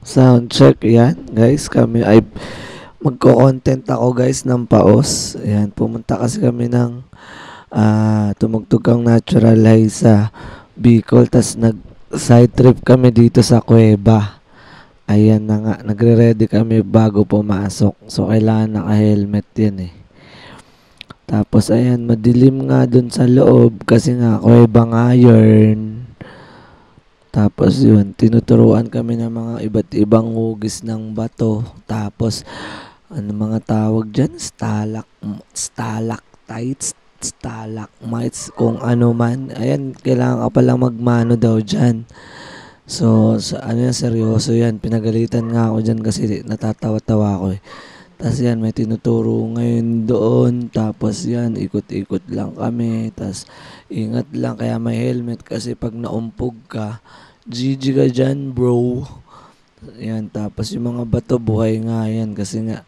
Sound check, yan guys, kami ay magko-content ako guys ng paos. Ayan, pumunta kasi kami ng tumugtog ang natural high sa Bicol, tas nag side trip kami dito sa Cueva. Ayan na nga, nagre-ready kami bago pumasok. So kailangan naka-helmet yan eh. Tapos ayan, madilim nga dun sa loob kasi nga Cueva nga yun. Tapos yun, tinuturuan kami ng mga iba't ibang hugis ng bato. Tapos ano mga tawag dyan? Stalactites, stalagmites, kung ano man. Ayan, kailangan ka palang magmano daw dyan. So, ano yan, seryoso yan. Pinagalitan nga ako dyan kasi natatawa-tawa ako eh. Tapos yan, may tinuturo ngayon doon. Tapos yan, ikot-ikot lang kami. Tapos ingat lang, kaya may helmet kasi pag naumpog ka, GG ka dyan, bro. Yan, tapos yung mga bato, buhay nga yan. Kasi nga,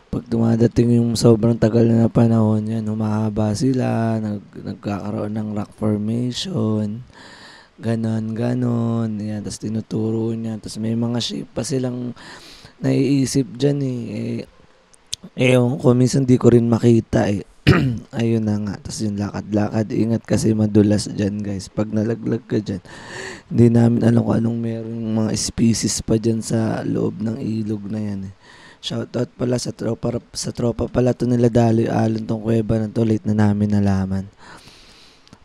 pag dumadating yung sobrang tagal na panahon, yan, humahaba sila, nagkakaroon ng rock formation, ganon, ganon. Yan, tapos tinuturo niya. Tapos may mga shape pa silang naiisip dyan ewan ko, minsan di ko rin makita eh. Ayun na nga. Tapos yung lakad-lakad, ingat kasi madulas dyan guys. Pag nalaglag ka dyan, hindi namin alam kung anong merong mga species pa dyan sa loob ng ilog na yan eh. Shoutout pala sa tropa pala to nila Dali Alon tong kuweba na to, late na namin nalaman.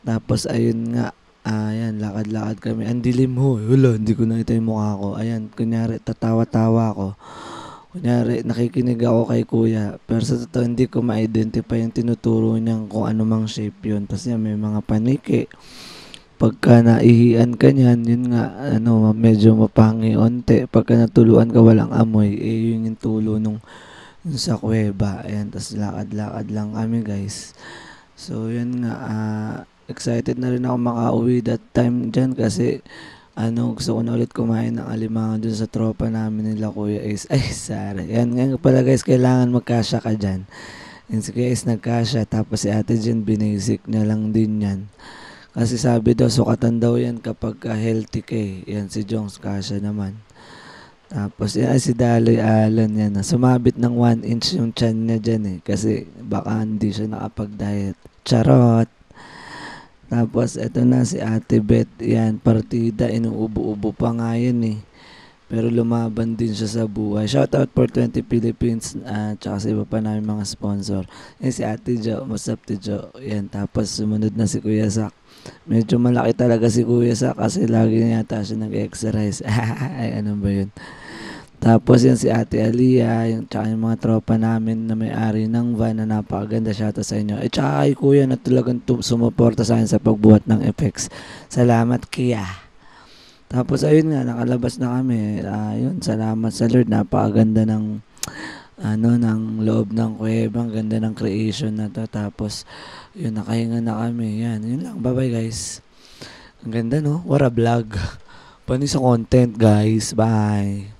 Tapos ayun nga, ayan, lakad-lakad kami. Ang dilim ho, wala, hindi ko nakita yung mukha ko. Ayan, kunyari, tatawa-tawa ako. Kunyari, nakikinig ako kay kuya, pero sa totoo hindi ko ma-identify yung tinuturo niyang kung ano mang shape yun. Tapos yan, may mga paniki. Pagka naihian ka niyan, yun nga, ano, medyo mapangi onte. Pagka natuluan ka walang amoy, yun yung tulo nung sa kuweba. Ayan, tapos lakad-lakad lang kami guys. So, yun nga, excited na rin ako makauwi that time dyan kasi gusto ko na ulit kumain ng alimango dun sa tropa namin nila Kuya Ace. Ay, sorry. Yan, ngayon pala guys, kailangan magkasya ka dyan. Yan si Kuya Ace nagkasya, tapos si Ate Jen binasic niya lang din yan. Kasi sabi daw, sukatan daw yan kapag healthy ka eh. Yan si Jones kasya naman. Tapos yan si Daloy Allen yan. Sumabit ng 1 inch yung chan niya dyan eh. Kasi baka hindi siya nakapag-diet. Charot! Tapos eto na si Ate Beth, yan, partida, inuubo-ubo pa nga yan eh. Pero lumaban din siya sa buhay. Shoutout for 20 Philippines at saka sa iba pa namin mga sponsor. Yan si Ate Jo, what's up to Jo? Yan, tapos sumunod na si Kuya Sak. Medyo malaki talaga si Kuya Sak kasi lagi na yata siya nag-exercise. Ay, ano ba yun? Tapos yan si Ate Aliyah, yung tsaka yung mga tropa namin na may-ari ng van na napakaganda, shoutout sa inyo. Tsaka kay Kuya na talagang sumuporta sa akin sa pagbuhat ng effects. Salamat Kuya. Tapos ayun nga, nakalabas na kami. Ayun, salamat sa Lord, napakaganda ng ng loob ng kuweba, ang ganda ng creation na to. Tapos yun, nakahinga na kami. Yan, yun lang. Bye-bye guys. Ang ganda no? What a vlog. Paano sa content guys. Bye.